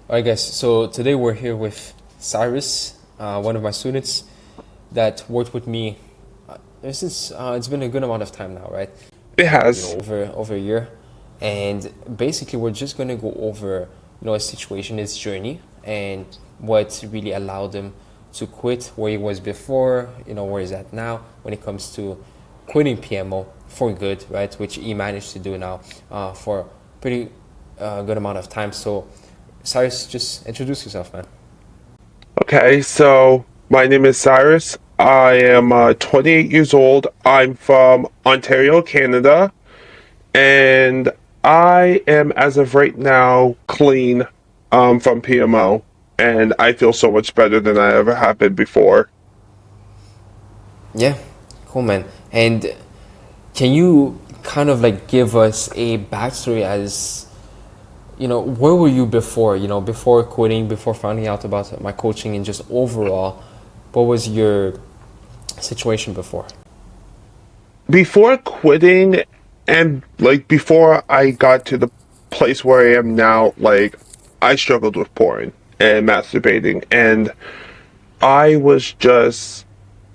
I guess so. Today we're here with Cyrus, one of my students that worked with me. Since it's been a good amount of time now, right? It has. Over a year, and basically we're just gonna go over his situation, his journey, and what really allowed him to quit where he was before, where he's at now when it comes to quitting PMO for good, right? Which he managed to do now for pretty good amount of time. So Cyrus, just introduce yourself, man. Okay, so my name is Cyrus. I am 28 years old. I'm from Ontario, Canada, and I am, as of right now, clean from PMO, and I feel so much better than I ever have been before. Yeah, cool, man. And can you kind of like give us a backstory as, where were you before, before quitting, before finding out about my coaching and just overall, what was your situation before? Before quitting, and like before I got to the place where I am now, like I struggled with porn and masturbating, and I was just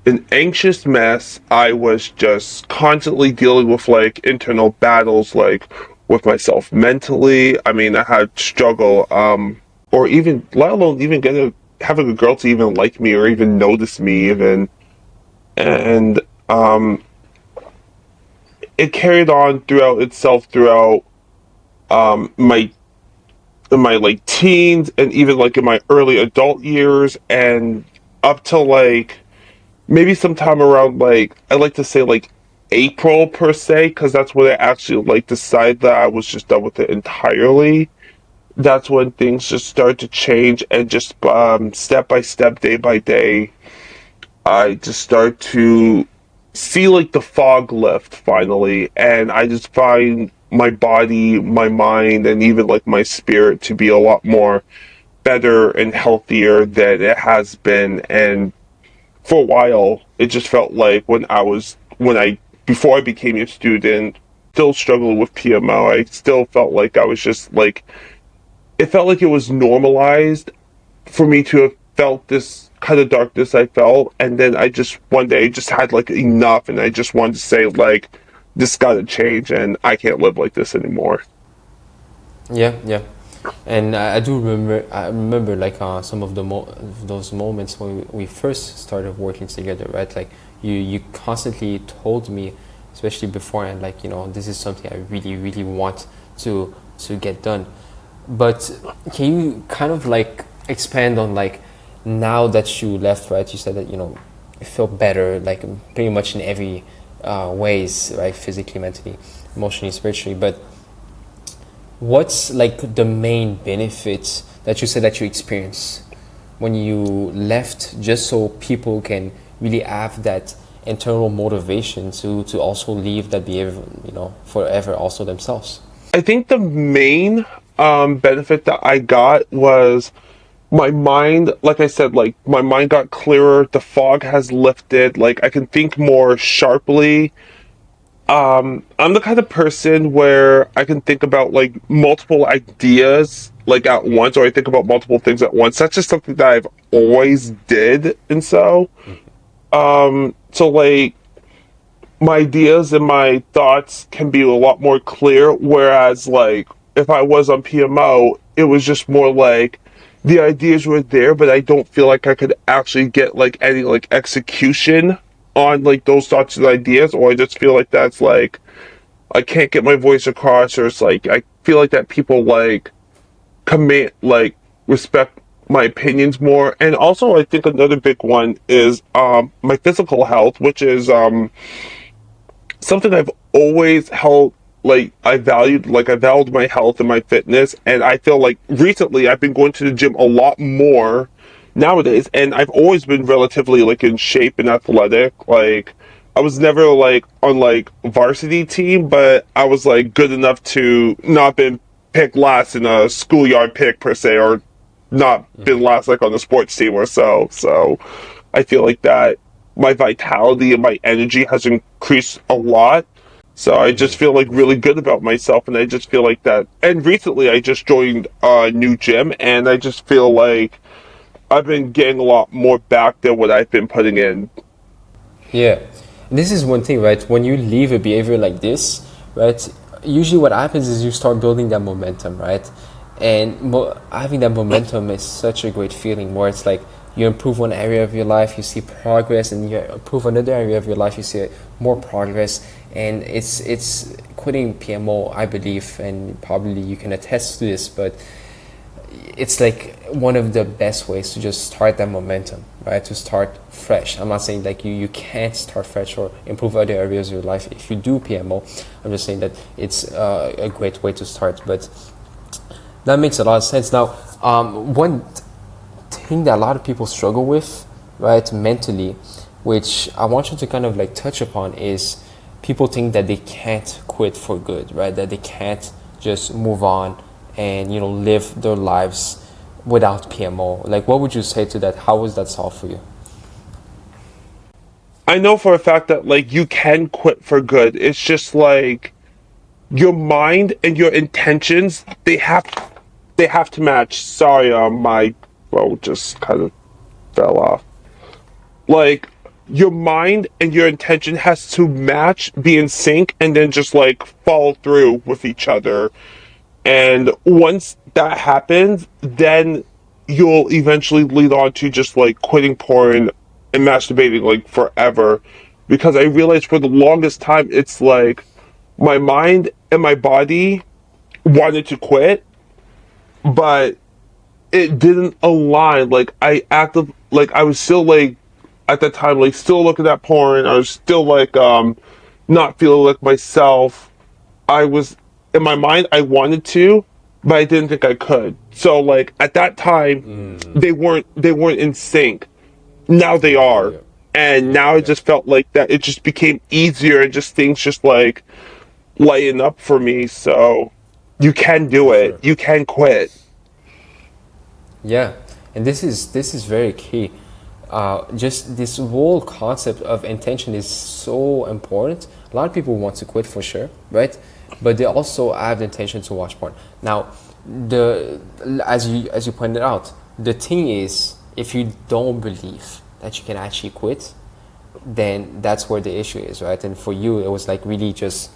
an anxious mess. I was just constantly dealing with like internal battles, like with myself mentally. I mean, I had struggle, or even let alone even having a girl to even like me or even notice me, even. And it carried on throughout itself throughout my in my like teens and even like in my early adult years and up till like maybe sometime around like I like to say like April per se, because that's when I actually like decided that I was just done with it entirely. That's when things just start to change and just step by step, day by day, I just start to see like the fog lift finally, and I just find my body, my mind, and even like my spirit to be a lot more better and healthier than it has been. And for a while, it just felt like when I before I became a student, still struggled with PMO. I still felt like I was just like it felt like it was normalized for me to have felt this kind of darkness I felt, and then I just one day just had like enough, and I just wanted to say like this got to change, and I can't live like this anymore. Yeah, yeah. And I do remember, I remember like some of those moments when we first started working together, right? Like you constantly told me, especially before, and like this is something I really, really want to get done. But can you kind of like expand on like now that you left, right? You said that you feel better, like pretty much in every ways, right? Physically, mentally, emotionally, spiritually. But what's like the main benefits that you said that you experience when you left, just so people can really have that internal motivation to also leave that behavior, forever also themselves? I think the main benefit that I got was my mind, like I said, like my mind got clearer, the fog has lifted, like I can think more sharply. I'm the kind of person where I can think about like multiple ideas like at once, or I think about multiple things at once. That's just something that I've always did, and so like my ideas and my thoughts can be a lot more clear. Whereas like if I was on PMO, it was just more like the ideas were there, but I don't feel like I could actually get like any like execution on like those thoughts and ideas, or I just feel like that's like I can't get my voice across, or it's like I feel like that people like command like respect my opinions more. And also I think another big one is my physical health, which is something I've always held like I valued my health and my fitness, and I feel like recently I've been going to the gym a lot more nowadays, and I've always been relatively like in shape and athletic. Like I was never like on like varsity team, but I was like good enough to not been picked last in a schoolyard pick per se, or not been last like on the sports team or so. So I feel like that my vitality and my energy has increased a lot. So I just feel like really good about myself, and I just feel like that. And recently, I just joined a new gym, and I just feel like I've been getting a lot more back than what I've been putting in. Yeah, and this is one thing, right? When you leave a behavior like this, right? Usually, what happens is you start building that momentum, right? And having that momentum is such a great feeling. Where it's like you improve one area of your life, you see progress, and you improve another area of your life, you see more progress. And it's quitting PMO, I believe, and probably you can attest to this, but it's like one of the best ways to just start that momentum, right? To start fresh. I'm not saying like you can't start fresh or improve other areas of your life if you do PMO. I'm just saying that it's a great way to start. But that makes a lot of sense. Now, one thing that a lot of people struggle with, right, mentally, which I want you to kind of like touch upon, is people think that they can't quit for good, right? That they can't just move on and live their lives without PMO. Like, what would you say to that? How was that solved for you? I know for a fact that like you can quit for good. It's just like your mind and your intentions, they have to match. Sorry, my phone just kind of fell off. Like your mind and your intention has to match, be in sync, and then just like follow through with each other. And once that happens, then you'll eventually lead on to just like quitting porn and masturbating like forever. Because I realized for the longest time, it's like my mind and my body wanted to quit, but it didn't align. Like I acted like I was still like at that time like still looking at porn. I was still like not feeling like myself. I was in my mind I wanted to, but I didn't think I could. So like at that time they weren't in sync. Now they Yeah, are. yeah, And yeah, now it yeah, just felt like that it just became easier and just things just like lighten up for me. So you can do for it. sure. You can quit. Yeah, and this is very key. Just this whole concept of intention is so important. A lot of people want to quit for sure, right? But they also have the intention to watch porn. Now, the as you pointed out, the thing is, if you don't believe that you can actually quit, then that's where the issue is, right? And for you, it was like really just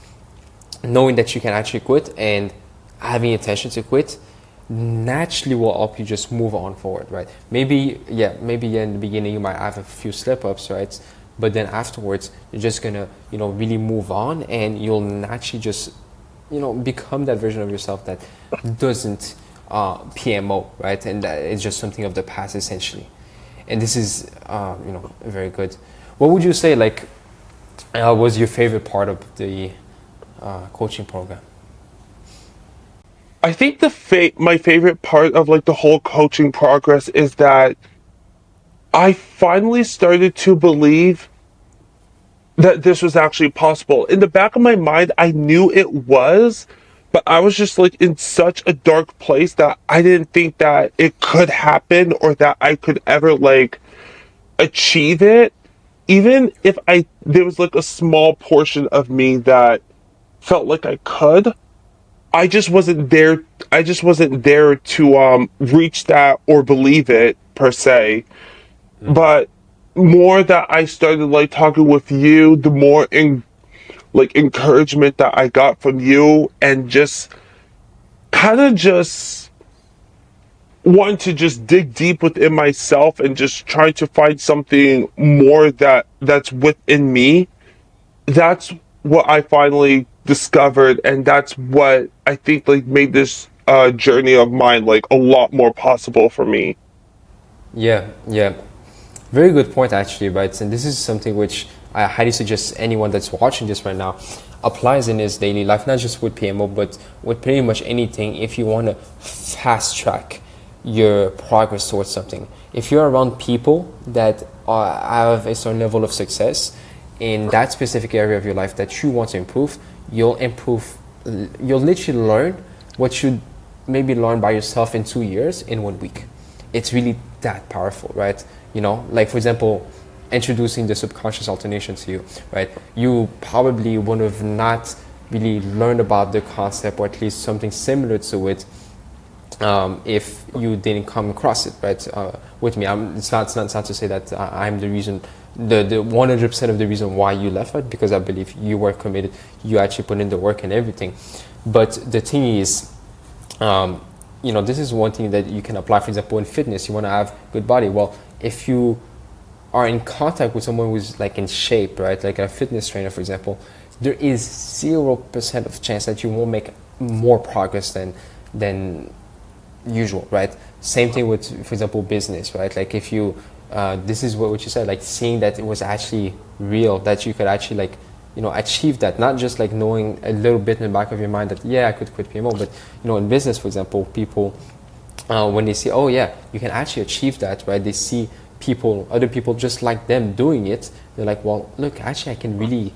knowing that you can actually quit and having intention to quit naturally will help you just move on forward, right? Maybe in the beginning you might have a few slip ups, right? But then afterwards you're just gonna really move on, and you'll naturally just become that version of yourself that doesn't PMO, right? And that is just something of the past essentially. And this is very good. What would you say like was your favorite part of the coaching program? I think my favorite part of like the whole coaching progress is that I finally started to believe that this was actually possible. In the back of my mind, I knew it was, but I was just like in such a dark place that I didn't think that it could happen or that I could ever like achieve it. Even if there was like a small portion of me that felt like I could, I just wasn't there. I just wasn't there to reach that or believe it per se. But more that I started like talking with you, the more like encouragement that I got from you, and just kind of just wanting to just dig deep within myself and just trying to find something more that's within me. That's what I finally discovered, and that's what I think like made this journey of mine like a lot more possible for me. Yeah, yeah. Very good point, actually, right? And this is something which I highly suggest anyone that's watching this right now applies in his daily life, not just with PMO, but with pretty much anything. If you want to fast track your progress towards something, if you're around people that have a certain level of success in that specific area of your life that you want to improve, you'll improve. You'll literally learn what you maybe learn by yourself in 2 years in 1 week. It's really that powerful, right? Like for example, introducing the subconscious alternation to you, right? You probably would have not really learn about the concept, or at least something similar to it, if you didn't come across it, right? With me, it's not to say that I'm the reason, the 100% of the reason why you left it, because I believe you were committed, you actually put in the work and everything. But the thing is, this is one thing that you can apply. For example, in fitness, you want to have good body. Well, if you are in contact with someone who's like in shape, right, like a fitness trainer, for example, there is 0% of chance that you won't make more progress than usual, right? Same thing with, for example, business, right? Like if you, this is what you said, like seeing that it was actually real, that you could actually like, achieve that, not just like knowing a little bit in the back of your mind that, yeah, I could quit PMO, but, in business, for example, people, when they see, oh yeah, you can actually achieve that, right? They see other people just like them doing it. They're like, well, look, actually I can really,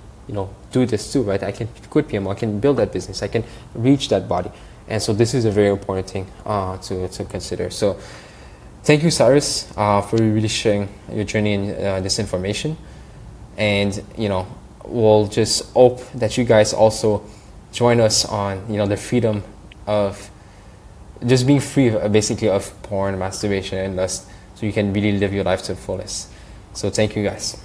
do this too, right? I can quit PMO, I can build that business, I can reach that body. And so this is a very important thing to consider. So thank you, Cyrus, for really sharing your journey and this information. And, we'll just hope that you guys also join us on, the freedom of just being free, basically, of porn, masturbation, and lust, so you can really live your life to the fullest. So thank you, guys.